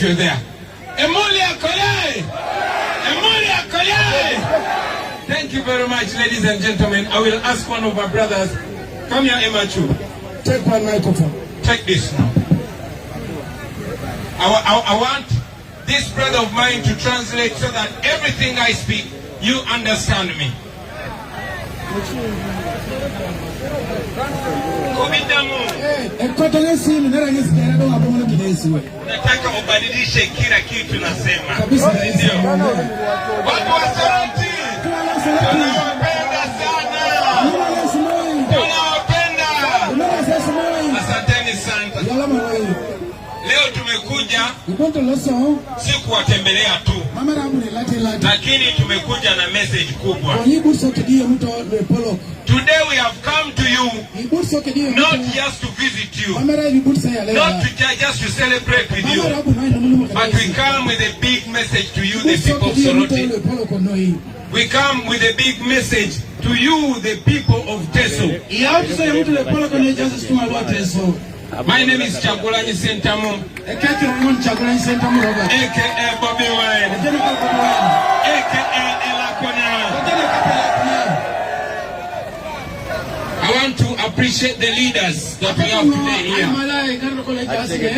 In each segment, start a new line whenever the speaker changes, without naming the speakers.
you're there. Emulia Kolai! Emulia Kolai! Thank you very much, ladies and gentlemen. I will ask one of our brothers. Come here, Emma Chu.
Take one microphone.
Take this now. I want this brother of mine to translate so that everything I speak, you understand me. Nataka ubadilishe kila kitu nasema. Watu wa Sauti, tunawapenda sana. Tunawapenda. Asanteni sana. Leo tumekuja si kuwatembelea tu, lakini tumekuja na message kubwa. Today we have come to you not just to visit you, not to just to celebrate with you, but we come with a big message to you, the people of Soroti. We come with a big message to you, the people of Teso. My name is Chagulanyi Sentamu, aka Bobby Wine, aka Elakona. I want to appreciate the leaders that we have today here.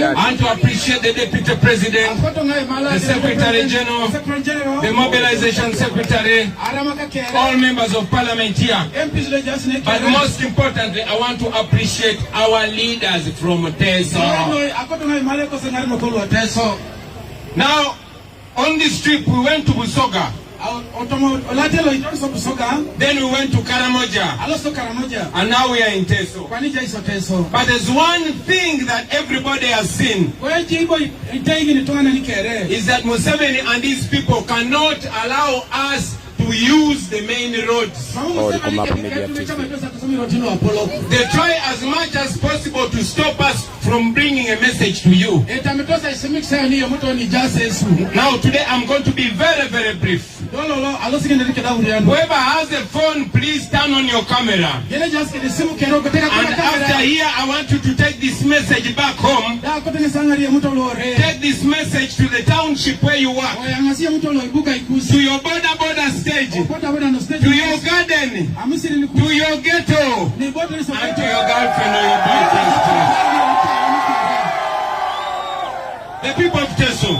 I want to appreciate the Deputy President, the Secretary General, the Mobilization Secretary, all members of Parliament here. But most importantly, I want to appreciate our leaders from Teso. Now, on this trip, we went to Busoga. Then we went to Karamoja. And now we are in Teso. But there's one thing that everybody has seen, is that Museveni and these people cannot allow us to use the main roads. They try as much as possible to stop us from bringing a message to you. Now today I'm going to be very, very brief. Whoever has a phone, please turn on your camera. And after here, I want you to take this message back home. Take this message to the township where you work, to your border stage, to your garden, to your ghetto, and to your girlfriend or your boyfriend. The people of Teso,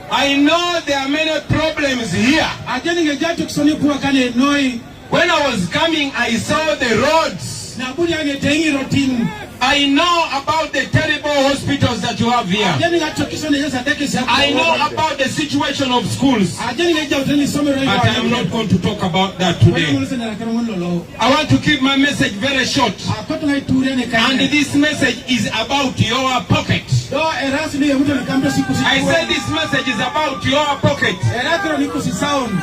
I know there are many problems here. When I was coming, I saw the roads. I know about the terrible hospitals that you have here. I know about the situation of schools. But I am not going to talk about that today. I want to keep my message very short. And this message is about your pocket. I said this message is about your pocket.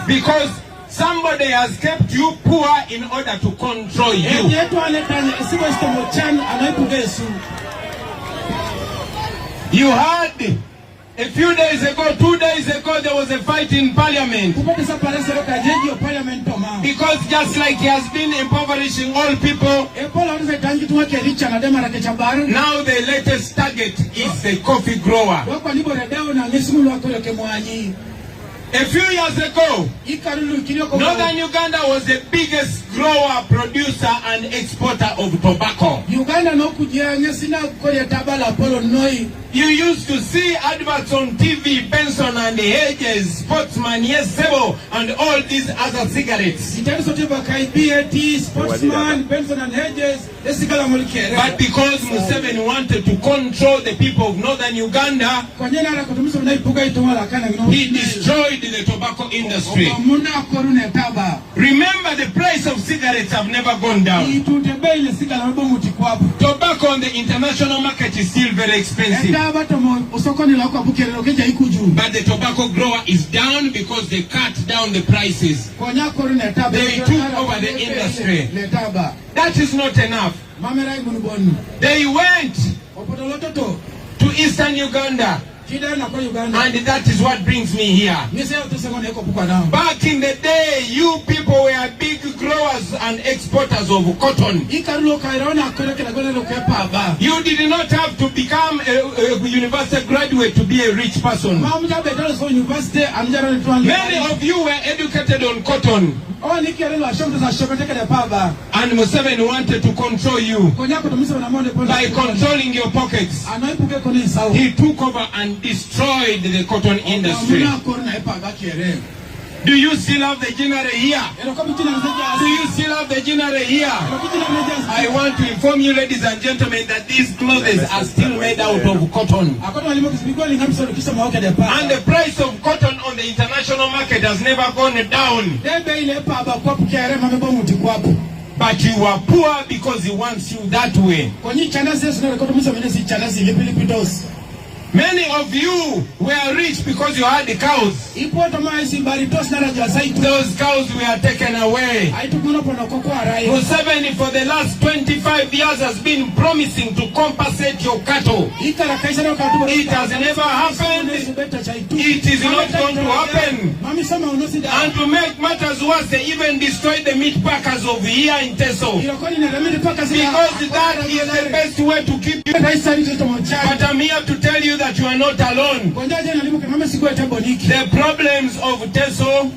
Because somebody has kept you poor in order to control you. You heard a few days ago, 2 days ago, there was a fight in Parliament. Because just like he has been impoverishing all people, now the latest target is the coffee grower. A few years ago, Northern Uganda was the biggest grower, producer and exporter of tobacco. You used to see adverts on TV, Benson and Hedges, Sportsman, Yes Sebo, and all these other cigarettes. Sportsman, Benson and Hedges. But because Museveni wanted to control the people of Northern Uganda, he destroyed the tobacco industry. Remember, the price of cigarettes have never gone down. Tobacco on the international market is still very expensive. But the tobacco grower is down because they cut down the prices. They took over the industry. That is not enough. They went to Eastern Uganda And that is what brings me here. Back in the day, you people were big growers and exporters of cotton. You did not have to become a university graduate to be a rich person. Many of you were educated on cotton. And Museveni wanted to control you by controlling your pockets. He took over and destroyed the cotton industry. Do you still have the general here? Do you still have the general here? I want to inform you, ladies and gentlemen, that these clothes are still made out of cotton. And the price of cotton on the international market has never gone down. But you are poor because he wants you that way. Many of you were rich because you had the cows. Those cows were taken away. Museveni for the last 25 years has been promising to compensate your cattle. It has never happened. It is not going to happen. And to make matters worse, they even destroyed the meat packers of here in Teso. Because that is the best way to keep you. But I'm here to tell you that you are not alone. The problems of Teso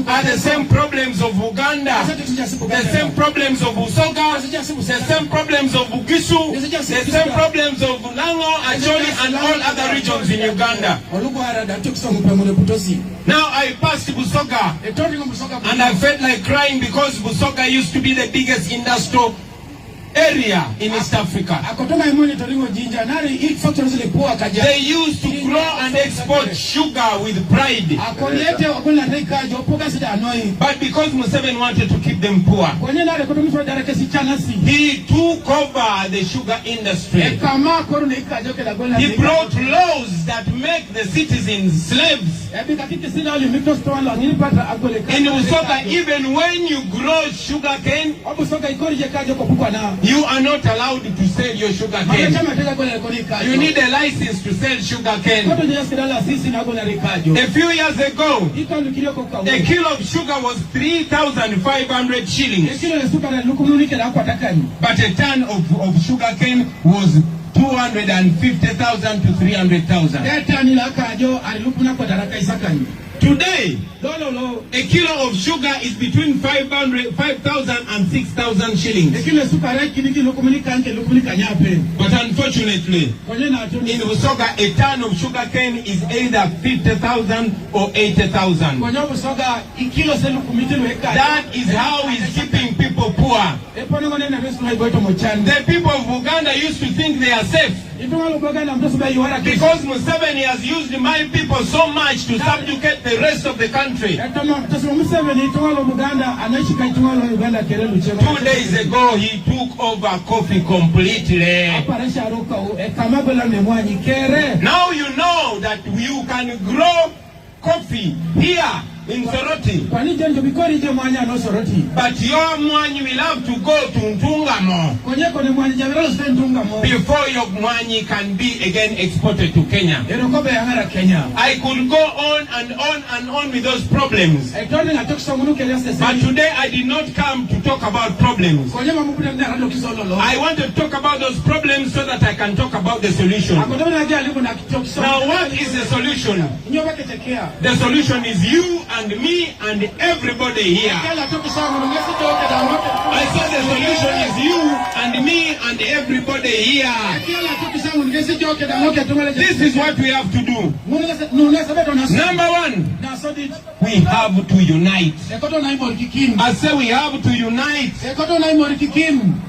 are the same problems of Uganda, the same problems of Busoga, the same problems of Bugisu, the same problems of Lango, Acholi, and all other regions in Uganda. Now I passed Busoga and I felt like crying because Busoga used to be the biggest industrial area in East Africa. They used to grow and export sugar with pride. But because Museveni wanted to keep them poor, he took over the sugar industry. He brought laws that make the citizens slaves. In Busoga, even when you grow sugar cane, you are not allowed to sell your sugar cane. You need a license to sell sugar cane. A few years ago, a kilo of sugar was 3,500 shillings. But a ton of sugar cane was 250,000 to 300,000. Today, a kilo of sugar is between 5,000 and 6,000 shillings. But unfortunately, in Busoga, a ton of sugar cane is either 50,000 or 80,000. That is how he's keeping people poor. The people of Uganda used to think they are safe because Museveni has used my people so much to subjugate the rest of the country. 2 days ago, he took over coffee completely. Now you know that you can grow coffee here in Soroti. But your mwanyi will have to go to Ntungamo before your mwanyi can be again exported to Kenya. I could go on and on and on with those problems. But today I did not come to talk about problems. I want to talk about those problems so that I can talk about the solution. Now what is the solution? The solution is you and me and everybody here. I said the solution is you and me and everybody here. This is what we have to do. Number one, we have to unite. I say we have to unite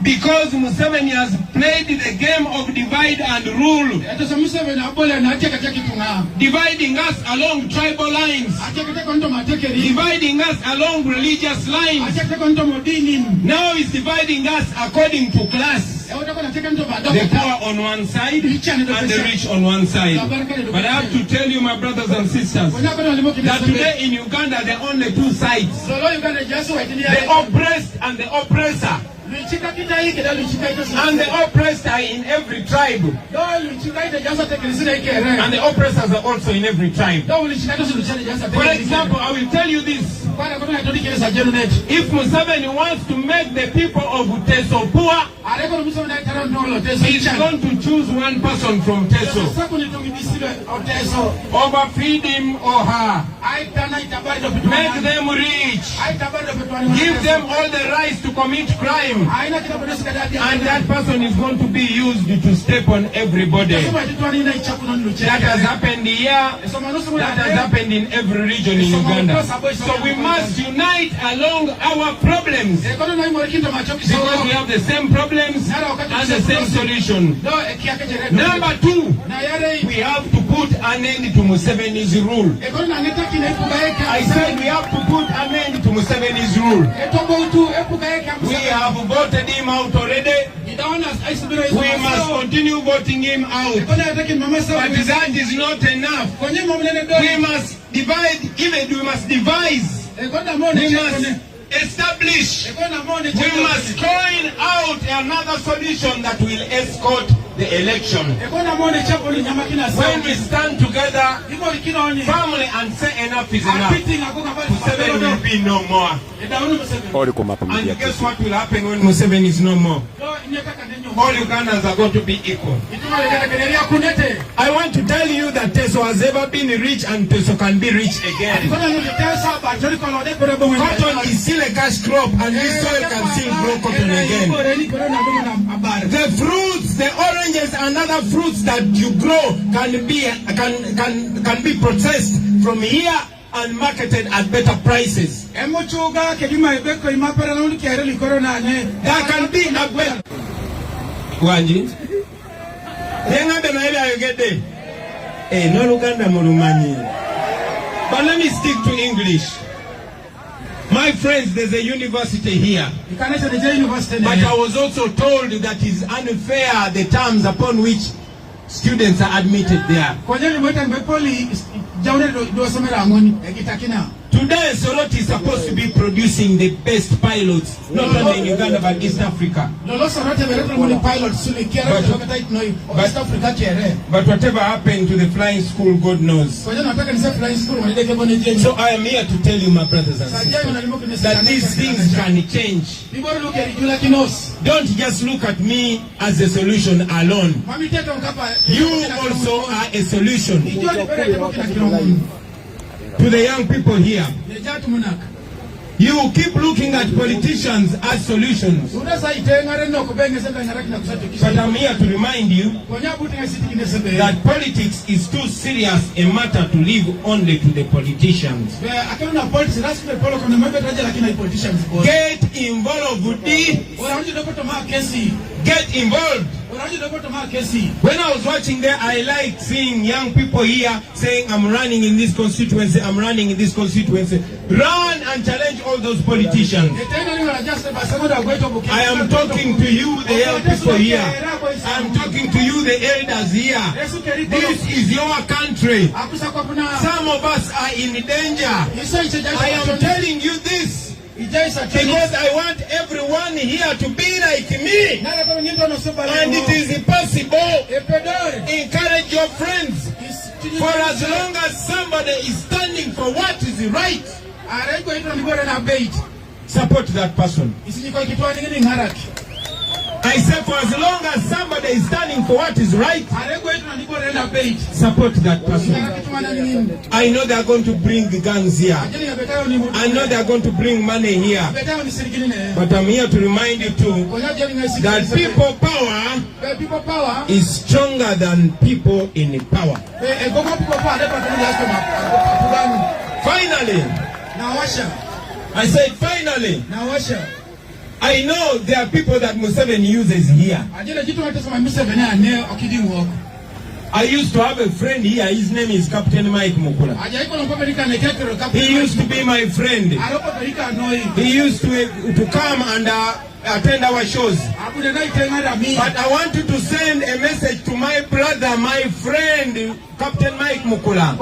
because Museveni has played the game of divide and rule, dividing us along tribal lines, dividing us along religious lines. Now he's dividing us according to class. The poor on one side and the rich on one side. But I have to tell you, my brothers and sisters, that today in Uganda there are only two sides: the oppressed and the oppressor. And the oppressed are in every tribe. And the oppressors are also in every tribe. For example, I will tell you this. If Museveni wants to make the people of Teso poor, he's going to choose one person from Teso, overfeed him or her, make them rich, give them all the rights to commit crime, and that person is going to be used to step on everybody. That has happened here, that has happened in every region in Uganda. So we must unite along our problems, because we have the same problems and the same solution. Number two, we have to put an end to Museveni's rule. I said we have to put an end to Museveni's rule. We have voted him out already. We must continue voting him out. But that is not enough. We must divide, we must devise, we must establish, we must coin out another solution that will escort the election. When we stand together firmly and say enough is enough, Museveni will be no more. And guess what will happen when Museveni is no more? All Ugandans are going to be equal. I want to tell you that Teso has ever been rich and Teso can be rich again. Cotton is still a cash crop and this soil can still grow cotton again. The fruits, the oranges and other fruits that you grow can be processed from here and marketed at better prices. There can be a better. Wanji? No Luganda mulumani. But let me stick to English. My friends, there's a university here. But I was also told that it's unfair the terms upon which students are admitted there. Today, Soroti is supposed to be producing the best pilots, not only in Uganda but East Africa. But whatever happened to the flying school, God knows. So I am here to tell you, my brothers and sisters, that these things can change. Don't just look at me as a solution alone. You also are a solution. To the young people here, you keep looking at politicians as solutions. But I'm here to remind you that politics is too serious a matter to leave only to the politicians. Get involved. Get involved. When I was watching there, I like seeing young people here saying, I'm running in this constituency, I'm running in this constituency. Run and challenge all those politicians. I am talking to you, the young people here. I am talking to you, the elders here. This is your country. Some of us are in danger. I am telling you this because I want everyone here to be like me. And it is impossible. Encourage your friends. For as long as somebody is standing for what is right, support that person. I said, for as long as somebody is standing for what is right, support that person. I know they are going to bring guns here. I know they are going to bring money here. But I'm here to remind you too that people power is stronger than people in power. Finally, I said finally. I know there are people that Museveni uses here. I used to have a friend here. His name is Captain Mike Mukula. He used to be my friend. He used to come and attend our shows. But I wanted to send a message to my brother, my friend, Captain Mike Mukula,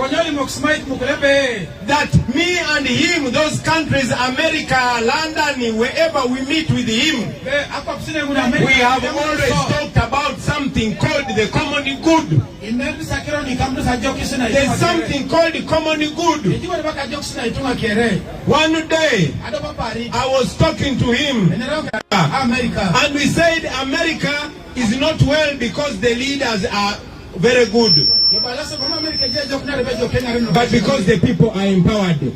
that Me and him, those countries, America, London, wherever we meet with him, we have always talked about something called the common good. There's something called the common good. One day, I was talking to him, and we said America is not well because the leaders are very good, but because the people are empowered. And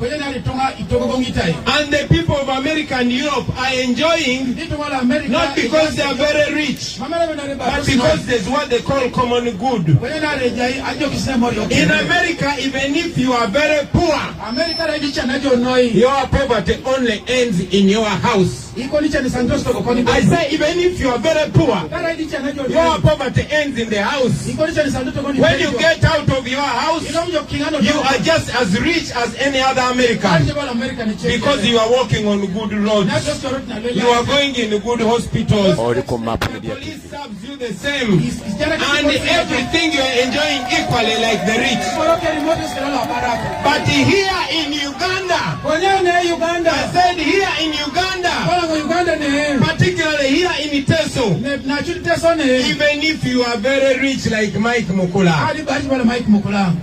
the people of America and Europe are enjoying, not because they are very rich, but because there's what they call common good. In America, even if you are very poor, your poverty only ends in your house. I say, even if you are very poor, your poverty ends in the house. When you get out of your house, you are just as rich as any other American, because you are walking on good roads. You are going in good hospitals. The police serves you the same, and everything you are enjoying equally like the rich. But here in Uganda, I said here in Uganda, particularly here in Teso, even if you are very rich like Mike Mukula,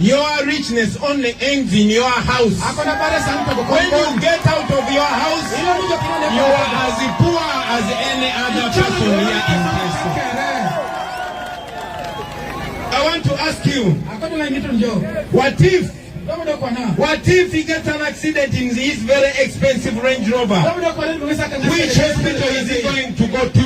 your richness only ends in your house. When you get out of your house, you are as poor as any other person here in Teso. I want to ask you, what if he gets an accident in his very expensive Range Rover? Which hospital is he going to go to?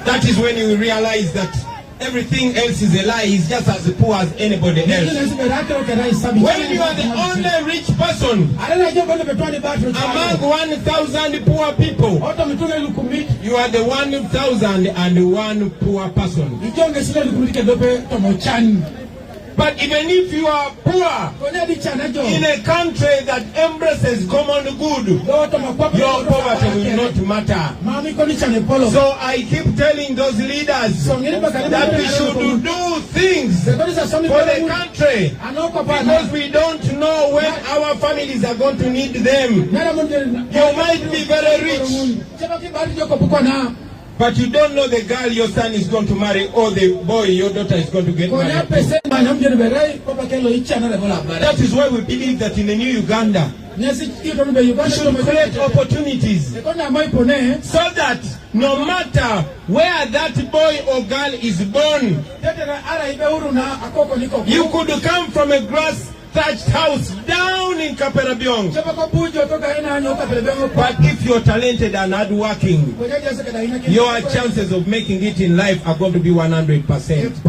That is when you realize that everything else is a lie. He's just as poor as anybody else. When you are the only rich person among 1,000 poor people, you are the 1,001 poor person. But even if you are poor in a country that embraces common good, your poverty will not matter. So I keep telling those leaders that we should do things for the country, because we don't know when our families are going to need them. You might be very rich, but you don't know the girl your son is going to marry or the boy your daughter is going to get married. That is why we believe that in the new Uganda, we should create opportunities so that no matter where that boy or girl is born, you could come from a grass-thatched house down in Kaperabyong. But if you're talented and hardworking, your chances of making it in life are going to be 100%.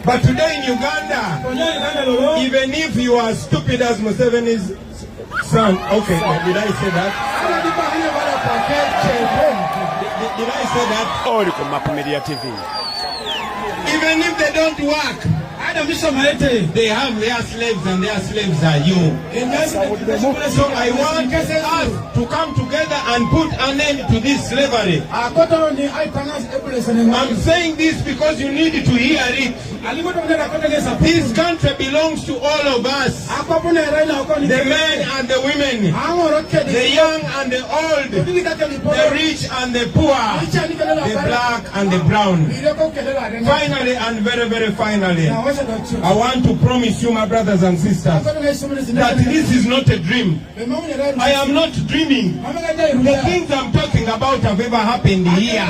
But today in Uganda, even if you are stupid as Museveni's son, okay, did I say that? Did I say that?
Media TV.
Even if they don't work, they have their slaves and their slaves are you. So I want us to come together and put an end to this slavery. I'm saying this because you need to hear it. This country belongs to all of us. The men and the women, the young and the old, the rich and the poor, the black and the brown. Finally, and very, very finally, I want to promise you, my brothers and sisters, that this is not a dream. I am not dreaming. The things I'm talking about have ever happened here.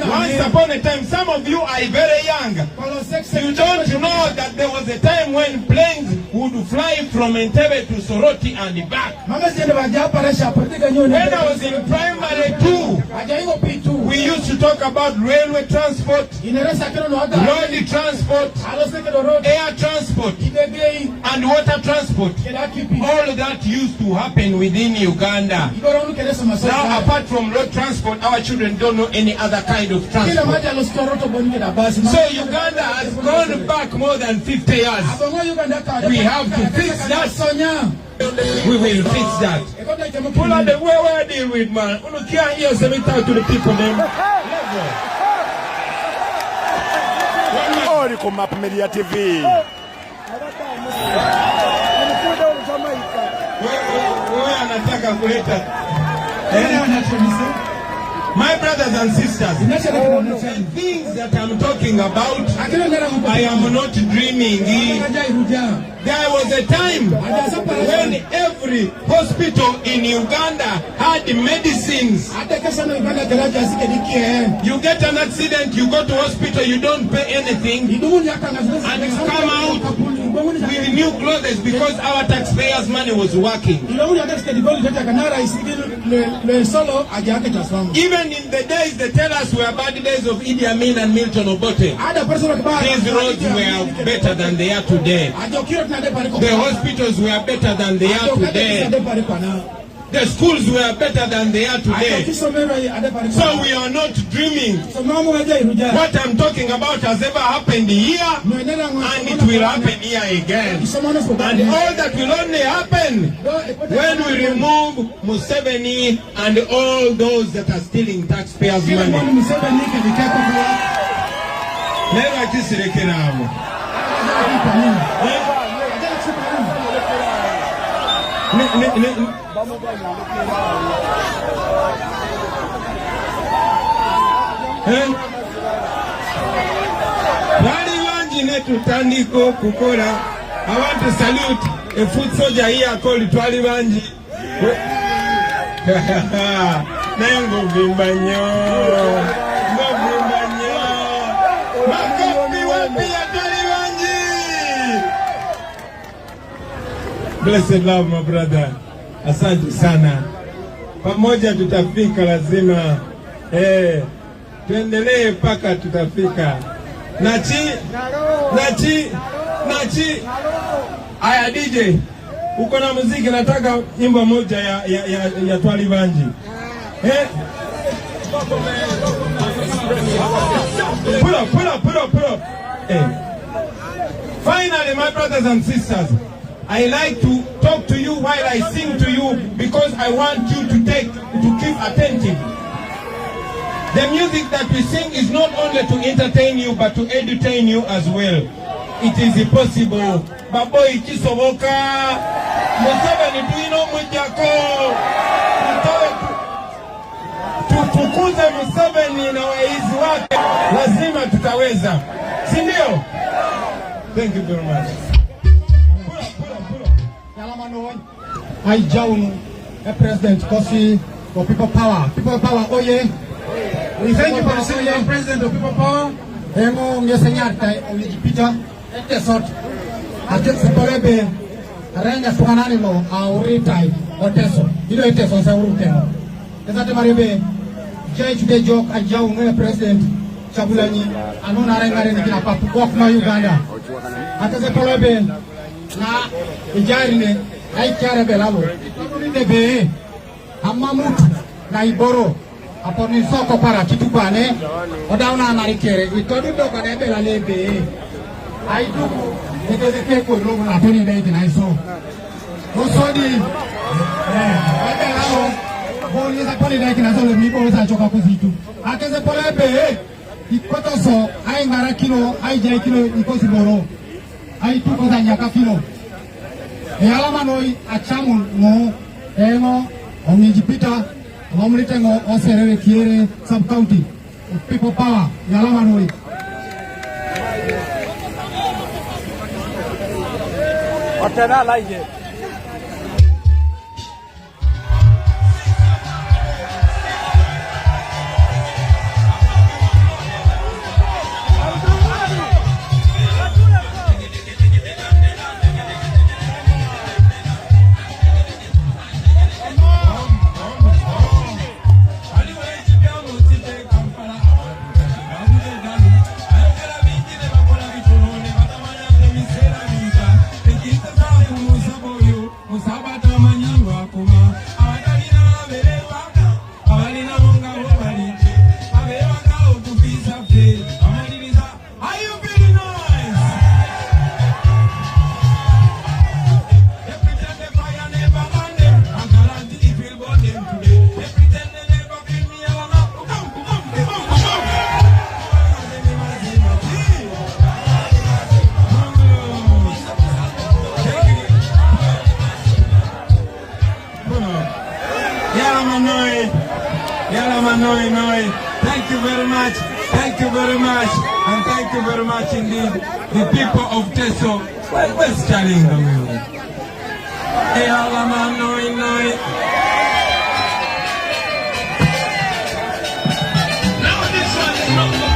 Once upon a time, some of you are very young. You don't know that there was a time when planes would fly from Entebbe to Soroti and back. When I was in primary 2, we used to talk about railway transport, road transport, air transport, and water transport. All that used to happen within Uganda. Now, apart from road transport, our children don't know any other kind of transport. So Uganda has gone back more than 50 years. We have to fix that. We will fix that. Pull out the way I deal with, man. You can't hear something to the people, then.
Media TV.
My brothers and sisters, the things that I'm talking about, I am not dreaming. There was a time when every hospital in Uganda had medicines. You get an accident, you go to hospital, you don't pay anything, and you come out with new clothes because our taxpayers' money was working. Even in the days they tell us were bad days of Idi Amin and Milton Obote, these roads were better than they are today. The hospitals were better than they are today. The schools were better than they are today. So we are not dreaming. What I'm talking about has ever happened here, and it will happen here again. And all that will only happen when we remove Museveni and all those that are stealing taxpayers' money. Never kisirekeramo. Tutandiko kukola. I want to salute a foot soldier here called Twalibanji. Nango bimbanyo. Makofi wapi ya Twalibanji. Blessed love, my brother. Asante sana. Pamoja tutafika lazima. Tuendelee mpaka tutafika. Nachi. Aya DJ, uko na muziki, nataka nyimbo moja ya Twalibanji. Pull up. Finally, my brothers and sisters, I like to talk to you while I sing to you because I want you to keep attentive. The music that we sing is not only to entertain you but to entertain you as well. It is possible. Baboy kisoboka. Museveni tuino mujako. Tufukuze Museveni na waizi wake. Lazima tutaweza. Sindio? Thank you very much. Pull up.
Yalamano, I join the President Kofi for People Power. People Power, oh yeah. We thank you for the President of People Power. Emo ngesenyarta ulijipita ete sort. Ate sepolebe arenya sukanani mo auritai oteso. Ilo ete so sa uruteno. Ezate marebe jai chude jok ajau ngwe President Chagulanyi anona arengare nikina papu kwa kuma Uganda. Ate sepolebe na ijarine aikyare belalo. Nebe amma mutu na iboro aponi soko para kitubane odauna anarikere itodudo kanebe la lebe aiduku etezeke ko rogo na toni ndai dinaiso osodi adelao boni za poni ndai kinaso le mibo za choka kuzitu akeze polebe ikotoso ai ngara kilo ai jai kilo ikosi boro ai tuko za nyaka kilo alama noi achamu no eno onijipita Ngomritengo oserere kiere sub county People Power Yalamanoi. Otena laije.
Noi Noi. Thank you very much. Thank you very much. And thank you very much indeed. The people of Teso. Where's Chalinga? Hey, Alama Noi Noi. Now this one is not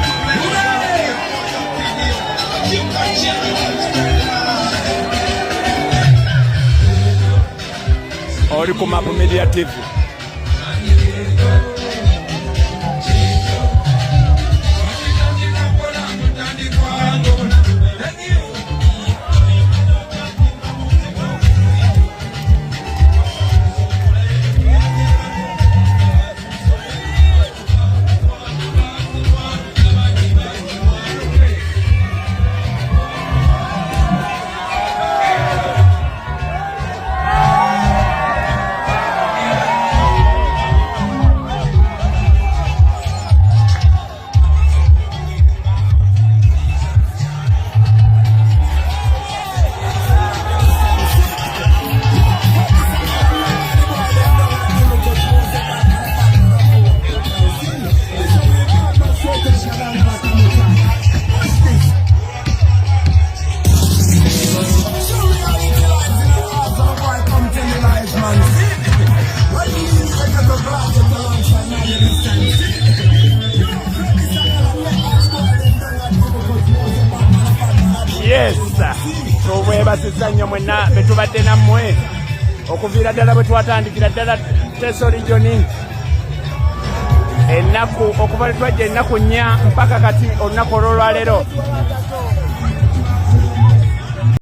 Ori Kumapu Media TV. Yes, tuweba sisanyo mwena betubadde nammwe okuviira ddala bwe twatandikira ddala Teso Region ennaku okuva lwe twajja ennaku 4 mpaka kati olunaku olw'olwaleero